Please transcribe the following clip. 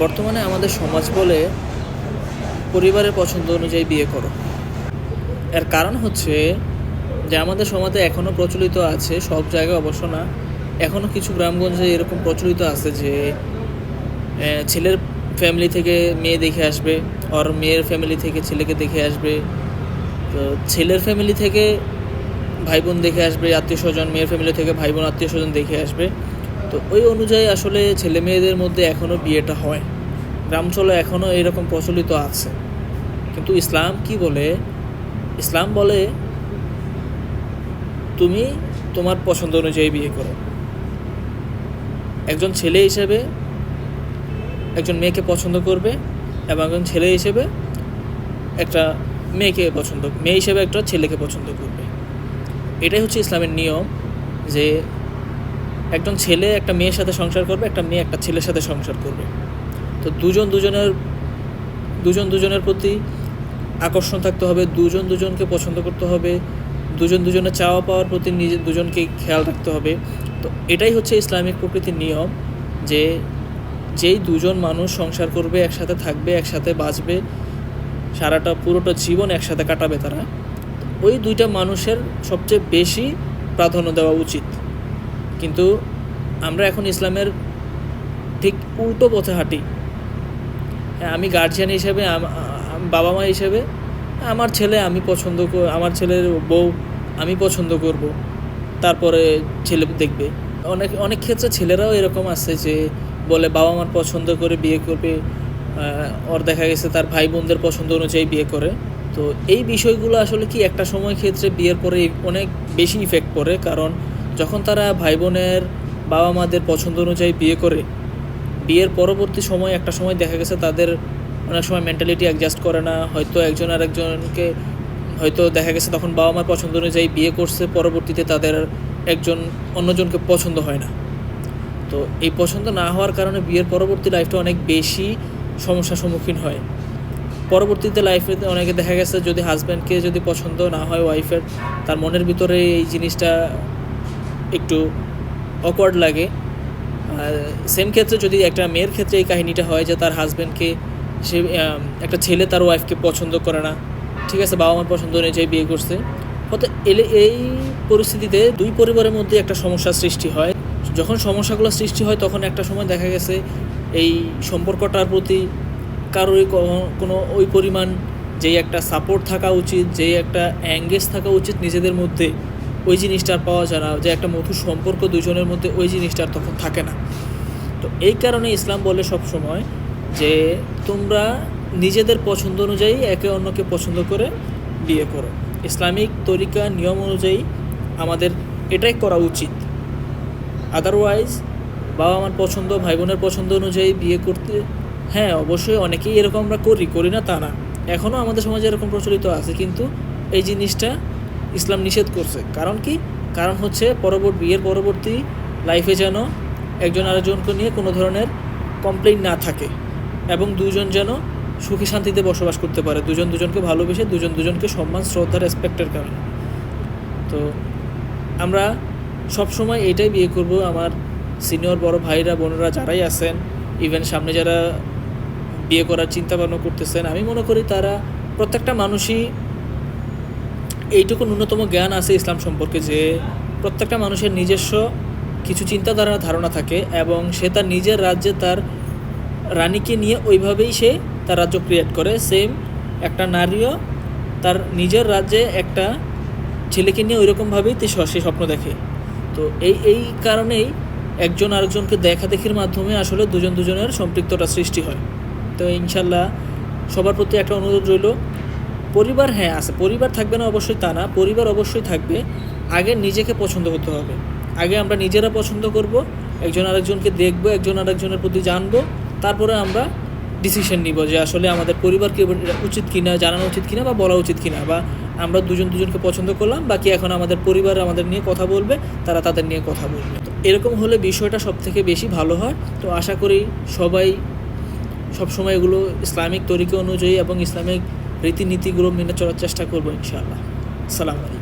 বর্তমানে আমাদের সমাজ বলে পরিবারের পছন্দ অনুযায়ী বিয়ে করো। এর কারণ হচ্ছে যে আমাদের সমাজে এখনও প্রচলিত আছে, সব জায়গায় অবশ্য না, এখনও কিছু গ্রামগঞ্জে এরকম প্রচলিত আছে যে ছেলের ফ্যামিলি থেকে মেয়ে দেখে আসবে, আর মেয়ের ফ্যামিলি থেকে ছেলেকে দেখে আসবে, তো ছেলের ফ্যামিলি থেকে ভাই বোন দেখে আসবে আত্মীয় স্বজন, মেয়ের ফ্যামিলি থেকে ভাই বোন আত্মীয় স্বজন দেখে আসবে। তো ওই অনুযায়ী আসলে ছেলে মেয়েদের মধ্যে এখনও বিয়েটা হয়, গ্রামাঞ্চলে এখনও এরকম প্রচলিত আছে। কিন্তু ইসলাম কি বলে? ইসলাম বলে তুমি তোমার পছন্দ অনুযায়ী বিয়ে করো। একজন ছেলে হিসেবে একজন মেয়েকে পছন্দ করবে, এবং একজন ছেলে হিসেবে একটা মেয়ে হিসেবে একটা ছেলেকে পছন্দ করবে। এটাই হচ্ছে ইসলামের নিয়ম, যে একজন ছেলে একটা মেয়ের সাথে সংসার করবে, একটা মেয়ে একটা ছেলের সাথে সংসার করবে। তো দুজন দুজনের প্রতি আকর্ষণ থাকতে হবে, দুজন দুজনকে পছন্দ করতে হবে, দুজন দুজনের চাওয়া পাওয়ার প্রতি দুজনকে খেয়াল রাখতে হবে। তো এটাই হচ্ছে ইসলামিক প্রকৃতির নিয়ম, যে যেই দুজন মানুষ সংসার করবে, একসাথে থাকবে, একসাথে বাঁচবে, পুরোটা জীবন একসাথে কাটাবে তারা, ওই দুইটা মানুষের সবচেয়ে বেশি প্রাধান্য দেওয়া উচিত। কিন্তু আমরা এখন ইসলামের ঠিক উল্টো পথে হাঁটি। আমি গার্জিয়ান হিসেবে, বাবা মা হিসেবে আমার ছেলের বউ আমি পছন্দ করব, তারপরে ছেলে দেখবে। অনেক ক্ষেত্রে ছেলেরাও এরকম আছে যে বলে বাবা মার পছন্দ করে বিয়ে করবে, ওর দেখা গেছে তার ভাই বোনদের পছন্দ অনুযায়ী বিয়ে করে। তো এই বিষয়গুলো আসলে কি একটা সময় ক্ষেত্রে বিয়ের পরে অনেক বেশি ইফেক্ট পড়ে, কারণ যখন তারা ভাই বোনের বাবা মাদের পছন্দ অনুযায়ী বিয়ে করে, বিয়ের পরবর্তী সময় একটা সময় দেখা গেছে তাদের অনেক সময় মেন্টালিটি অ্যাডজাস্ট করে না, হয়তো একজন আরেকজনকে হয়তো দেখা গেছে তখন বাবা মার পছন্দ অনুযায়ী বিয়ে করছে, পরবর্তীতে তাদের একজন অন্যজনকে পছন্দ হয় না। তো এই পছন্দ না হওয়ার কারণে বিয়ের পরবর্তী লাইফটা অনেক বেশি সমস্যার সম্মুখীন হয়। পরবর্তীতে লাইফে অনেকে দেখা গেছে যদি হাজব্যান্ডকে যদি পছন্দ না হয় ওয়াইফের, তার মনের ভিতরে এই জিনিসটা একটু অকওয়ার্ড লাগে। সেম ক্ষেত্রে যদি একটা মেয়ের ক্ষেত্রে এই কাহিনীটা হয় যে তার হাজব্যান্ডকে একটা ছেলে তার ওয়াইফকে পছন্দ করে না, ঠিক আছে, বাবা মার পছন্দ অনুযায়ী বিয়ে করছে, হয়তো এই পরিস্থিতিতে দুই পরিবারের মধ্যে একটা সমস্যার সৃষ্টি হয়। যখন সমস্যাগুলো সৃষ্টি হয় তখন একটা সময় দেখা গেছে এই সম্পর্কটার প্রতি কারোরই কোনো ওই পরিমাণ যেই একটা সাপোর্ট থাকা উচিত, যেই একটা অ্যাঙ্গেজ থাকা উচিত নিজেদের মধ্যে, ওই জিনিসটা পাওয়া যায় না। যে একটা মধুর সম্পর্ক দুজনের মধ্যে, ওই জিনিসটা তখন থাকে না। তো এই কারণে ইসলাম বলে সব সময় যে তোমরা নিজেদের পছন্দ অনুযায়ী একে অন্যকে পছন্দ করে বিয়ে করো। ইসলামিক তরিকা নিয়ম অনুযায়ী আমাদের এটাই করা উচিত। আদারওয়াইজ বাবা মার পছন্দ, ভাই বোনের পছন্দ অনুযায়ী বিয়ে করতে, হ্যাঁ অবশ্যই অনেকেই এরকম আমরা করি না তা না, এখনও আমাদের সমাজে এরকম প্রচলিত আছে, কিন্তু এই জিনিসটা ইসলাম নিষেধ করছে। কারণ হচ্ছে বিয়ের পরবর্তী লাইফে যেন একজন আরেকজনকে নিয়ে কোনো ধরনের কমপ্লেইন না থাকে, এবং দুজন যেন সুখী শান্তিতে বসবাস করতে পারে, দুজন দুজনকে ভালোবেসে, দুজন দুজনকে সম্মান, শ্রদ্ধা, রেসপেক্টের কারণে। তো আমরা সবসময় এইটাই বিয়ে করব। আমার সিনিয়র বড় ভাইরা বোনেরা যারাই আছেন, ইভেন সামনে যারা বিয়ে করার চিন্তা ভাবনা করতেছেন, আমি মনে করি তারা প্রত্যেকটা মানুষই এইটুকু ন্যূনতম জ্ঞান আছে ইসলাম সম্পর্কে, যে প্রত্যেকটা মানুষের নিজস্ব কিছু চিন্তাধারা, ধারণা থাকে, এবং সে তার নিজের রাজ্যে তার রানীকে নিয়ে ওইভাবেই সে তার রাজ্য ক্রিয়েট করে। সেম একটা নারীও তার নিজের রাজ্যে একটা ছেলেকে নিয়ে ওইরকমভাবেই সে স্বপ্ন দেখে। তো এই কারণেই একজন আরেকজনকে দেখাদেখির মাধ্যমে আসলে দুজনের সম্পৃক্ততা সৃষ্টি হয়। তো ইনশাল্লাহ সবার প্রতি একটা অনুরোধ রইল, পরিবার হ্যাঁ আছে, পরিবার থাকবে না অবশ্যই তা না, পরিবার অবশ্যই থাকবে। আগে নিজেকে পছন্দ করতে হবে, আগে আমরা নিজেরা পছন্দ করব, একজন আরেকজনকে দেখব, একজন আরেকজনের প্রতি জানবো, তারপরে আমরা ডিসিশন নিব যে আসলে আমাদের পরিবারকে উচিত কিনা, জানানো উচিত কিনা, বা বলা উচিত কিনা, বা আমরা দুজনকে পছন্দ করলাম, বাকি এখন আমাদের পরিবার আমাদের নিয়ে কথা বলবে, তারা তাদের নিয়ে কথা বলবে। তো এরকম হলে বিষয়টা সব থেকে বেশি ভালো হয়। তো আশা করি সবাই সবসময় এগুলো ইসলামিক তরিকা অনুযায়ী এবং ইসলামিক রীতিনীতিগুলো মেনে চলার চেষ্টা করবো ইনশাআল্লাহ। আসসালামু আলাইকুম।